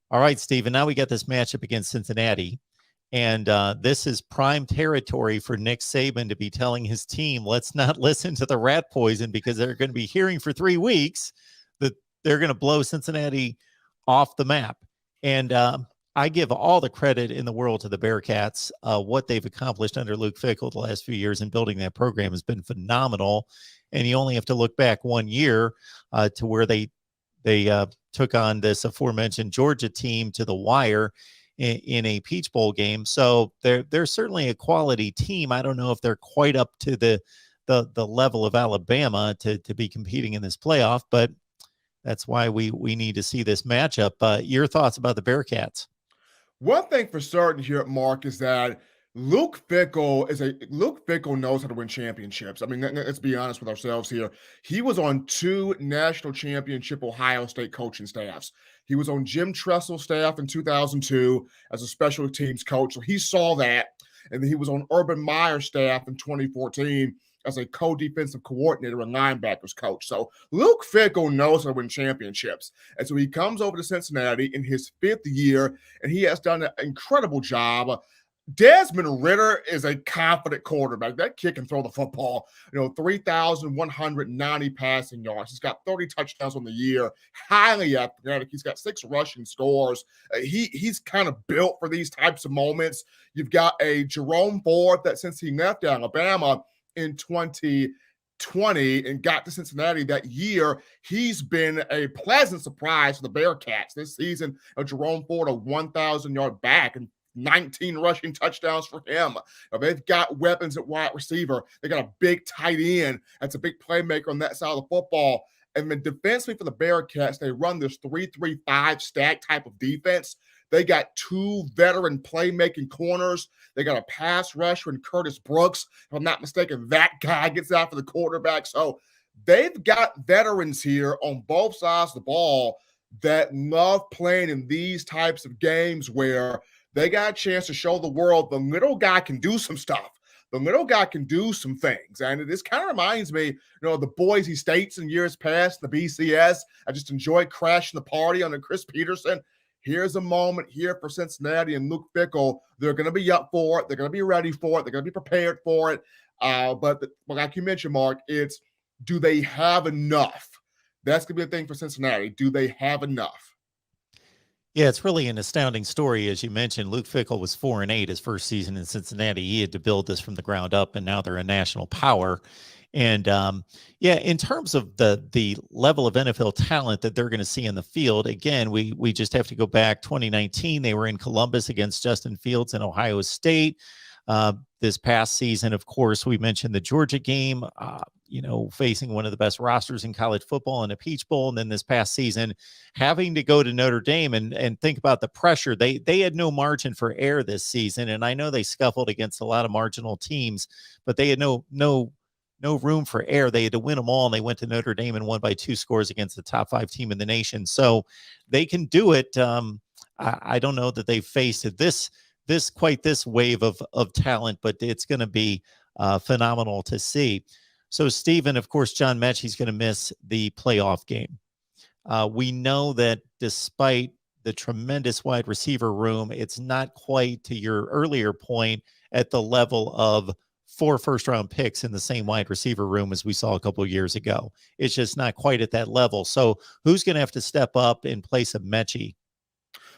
All right, Stephen. Now we got this matchup against Cincinnati. And this is prime territory for Nick Saban to be telling his team, let's not listen to the rat poison, because they're going to be hearing for 3 weeks that they're going to blow Cincinnati off the map. And I give all the credit in the world to the Bearcats. What they've accomplished under Luke Fickell the last few years in building that program has been phenomenal. And you only have to look back 1 year to where they took on this aforementioned Georgia team to the wire in a Peach Bowl game. So they're certainly a quality team. I don't know if they're quite up to the level of Alabama to be competing in this playoff, but that's why we need to see this matchup. Your thoughts about the Bearcats? One thing for certain here, Mark, is that Luke Fickell knows how to win championships. I mean, let's be honest with ourselves here. He was on 2 national championship Ohio State coaching staffs. He was on Jim Tressel's staff in 2002 as a special teams coach, so he saw that. And then he was on Urban Meyer's staff in 2014 as a co-defensive coordinator and linebackers coach. So Luke Fickell knows how to win championships. And so he comes over to Cincinnati in his 5th year, and he has done an incredible job. Desmond Ridder is a confident quarterback. That kid can throw the football. 3,190 passing yards. He's got 30 touchdowns on the year. Highly athletic. He's got 6 rushing scores. He's kind of built for these types of moments. You've got a Jerome Ford that since he left Alabama in 2020 and got to Cincinnati that year, he's been a pleasant surprise for the Bearcats this season. Jerome Ford, a 1,000-yard back, and 19 rushing touchdowns for him. They've got weapons at wide receiver. They got a big tight end. That's a big playmaker on that side of the football. And then defensively for the Bearcats, they run this 3-3-5 stack type of defense. They got 2 veteran playmaking corners. They got a pass rusher in Curtis Brooks. If I'm not mistaken, that guy gets out for the quarterback. So they've got veterans here on both sides of the ball that love playing in these types of games where they got a chance to show the world the little guy can do some stuff. The little guy can do some things. And this kind of reminds me, the Boise States in years past, the BCS. I just enjoyed crashing the party under Chris Peterson. Here's a moment here for Cincinnati and Luke Fickell. They're going to be up for it. They're going to be ready for it. They're going to be prepared for it. But like you mentioned, Mark, it's do they have enough? That's going to be a thing for Cincinnati. Do they have enough? Yeah, it's really an astounding story. As you mentioned, Luke Fickell was 4-8 his first season in Cincinnati. He had to build this from the ground up, and now they're a national power. And in terms of the level of NFL talent that they're going to see in the field, again, we just have to go back. 2019, they were in Columbus against Justin Fields in Ohio State. This past season, of course, we mentioned the Georgia game, facing one of the best rosters in college football in a Peach Bowl. And then this past season, having to go to Notre Dame and think about the pressure. They had no margin for error this season. And I know they scuffled against a lot of marginal teams, but they had no room for error. They had to win them all. And they went to Notre Dame and won by 2 scores against the top 5 team in the nation. So they can do it. I don't know that they've faced this wave of talent, but it's going to be phenomenal to see. So, Stephen, of course, John Mechie's going to miss the playoff game. We know that despite the tremendous wide receiver room, it's not quite, to your earlier point, at the level of 4 first-round picks in the same wide receiver room as we saw a couple of years ago. It's just not quite at that level. So who's going to have to step up in place of Mechie?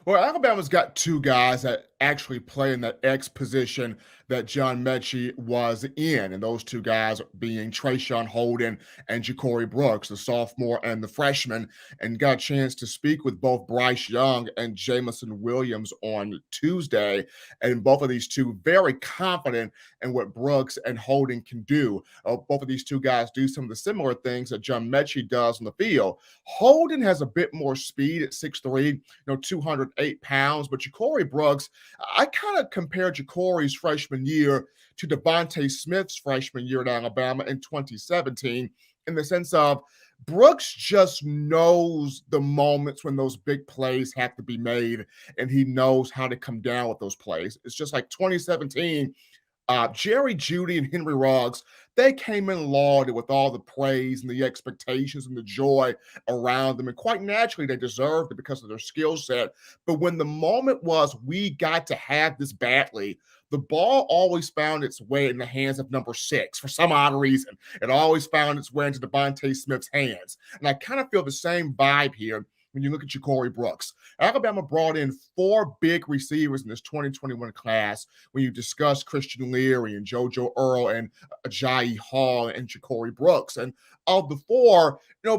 Well, Alabama's got 2 guys that actually play in that X position that John Mechie was in, and those 2 guys being Trayshawn Holden and Ja'Cory Brooks, the sophomore and the freshman, and got a chance to speak with both Bryce Young and Jamison Williams on Tuesday, and both of these 2 very confident in what Brooks and Holden can do. Both of these 2 guys do some of the similar things that John Mechie does on the field. Holden has a bit more speed at 6'3", 208 pounds, but Ja'Cory Brooks, I kind of compare Ja'Cory's freshman year to Devontae Smith's freshman year at Alabama in 2017 in the sense of Brooks just knows the moments when those big plays have to be made, and he knows how to come down with those plays. It's just like 2017, Jerry Jeudy and Henry Ruggs, they came in lauded with all the praise and the expectations and the joy around them. And quite naturally, they deserved it because of their skill set. But when the moment was we got to have this badly, the ball always found its way in the hands of number 6 for some odd reason. It always found its way into Devontae Smith's hands. And I kind of feel the same vibe here when you look at Ja'Cory Brooks. Alabama brought in 4 big receivers in this 2021 class when you discuss Christian Leary and JoJo Earl and Ajayi Hall and Ja'Cory Brooks. And of the 4,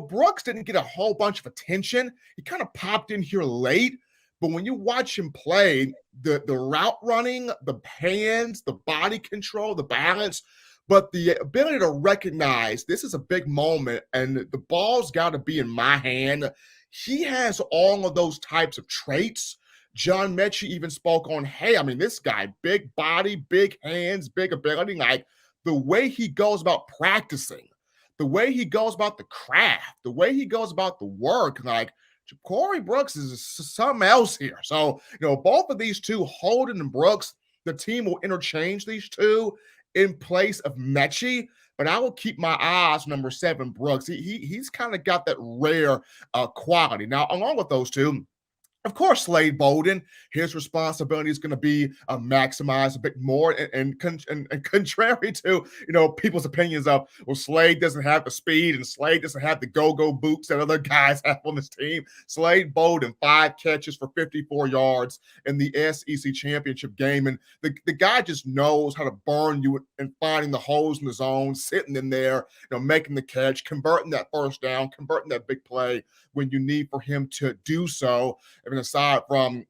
Brooks didn't get a whole bunch of attention. He kind of popped in here late. But when you watch him play, the route running, the hands, the body control, the balance, but the ability to recognize this is a big moment and the ball's got to be in my hand. He has all of those types of traits. John Mechie even spoke on, hey, I mean, this guy, big body, big hands, big ability, like the way he goes about practicing, the way he goes about the craft, the way he goes about the work, like Corey Brooks is something else here. So, both of these two, Holden and Brooks, the team will interchange these two in place of Mechie, but I will keep my eyes on number 7, Brooks. He's kind of got that rare quality. Now, along with those two, of course, Slade Bolden, his responsibility is going to be maximized a bit more. And contrary to, people's opinions of, well, Slade doesn't have the speed and Slade doesn't have the go-go boots that other guys have on this team. Slade Bolden, 5 catches for 54 yards in the SEC championship game. And the guy just knows how to burn you and finding the holes in the zone, sitting in there, making the catch, converting that first down, converting that big play when you need for him to do so. I mean, aside from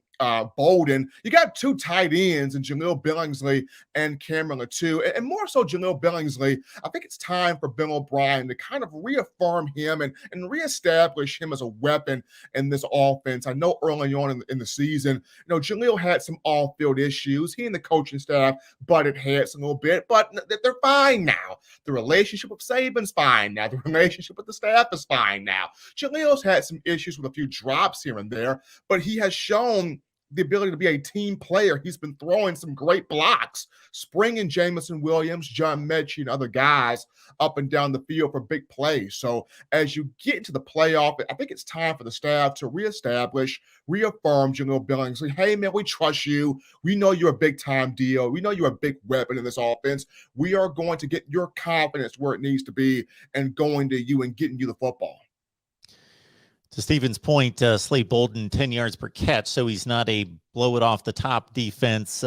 Bolden, you got 2 tight ends in Jaleel Billingsley and Cameron Latou. And more so Jaleel Billingsley, I think it's time for Bill O'Brien to kind of reaffirm him and reestablish him as a weapon in this offense. I know early on in the season, Jaleel had some off-field issues. He and the coaching staff butted heads a little bit, but they're fine now. The relationship with Saban's fine now. The relationship with the staff is fine now. Jaleel's had some issues with a few drops here and there, but he has shown the ability to be a team player. He's been throwing some great blocks, springing Jamison Williams, John Mechie, and other guys up and down the field for big plays. So as you get into the playoff, I think it's time for the staff to reestablish, reaffirm Jaleel Billingsley. Hey, man, we trust you. We know you're a big-time deal. We know you're a big weapon in this offense. We are going to get your confidence where it needs to be and going to you and getting you the football. To Stephen's point, Slade Bolden, 10 yards per catch, so he's not a blow-it-off-the-top defense,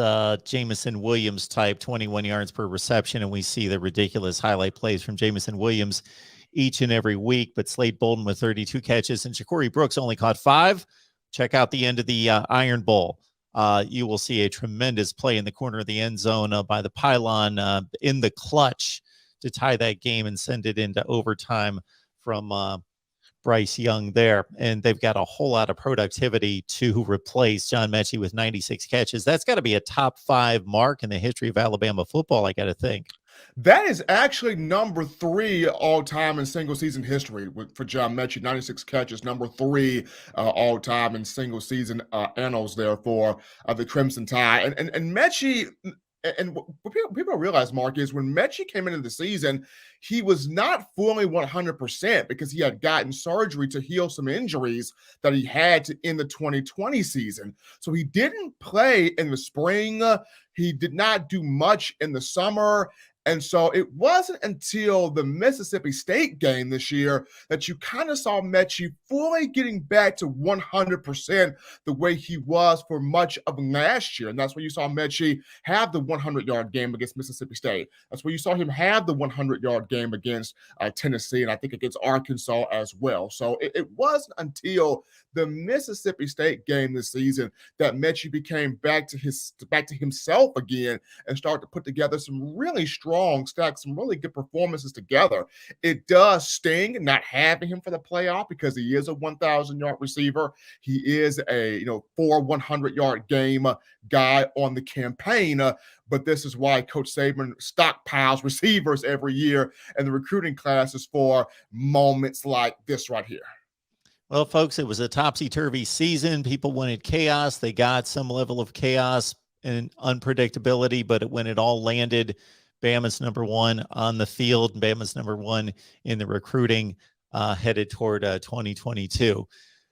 Jamison Williams type, 21 yards per reception, and we see the ridiculous highlight plays from Jamison Williams each and every week, but Slade Bolden with 32 catches, and Ja'Cory Brooks only caught 5. Check out the end of the Iron Bowl. You will see a tremendous play in the corner of the end zone by the pylon in the clutch to tie that game and send it into overtime from Bryce Young there. And they've got a whole lot of productivity to replace John Mechie with 96 catches. That's got to be a top 5 mark in the history of Alabama football, I got to think. That is actually number 3 all-time in single-season history for John Mechie, 96 catches, number 3 all-time in single-season annals there for the Crimson Tide. And Mechie, and what people don't realize, Mark, is when Mechie came into the season, he was not fully 100% because he had gotten surgery to heal some injuries that he had in the 2020 season. So he didn't play in the spring. He did not do much in the summer. And so it wasn't until the Mississippi State game this year that you kind of saw Mechie fully getting back to 100% the way he was for much of last year. And that's where you saw Mechie have the 100-yard game against Mississippi State. That's where you saw him have the 100-yard game against Tennessee, and I think against Arkansas as well. So it wasn't until the Mississippi State game this season that Mechie became back to himself again and started to put together some really strong stacks, some really good performances together. It does sting not having him for the playoff because he is a 1,000-yard receiver. He is a 100-yard game guy on the campaign. But this is why Coach Saban stockpiles receivers every year and the recruiting classes for moments like this right here. Well, folks, it was a topsy-turvy season. People wanted chaos. They got some level of chaos. and unpredictability, but when it all landed, Bama's number one on the field, Bama's number one in the recruiting headed toward 2022.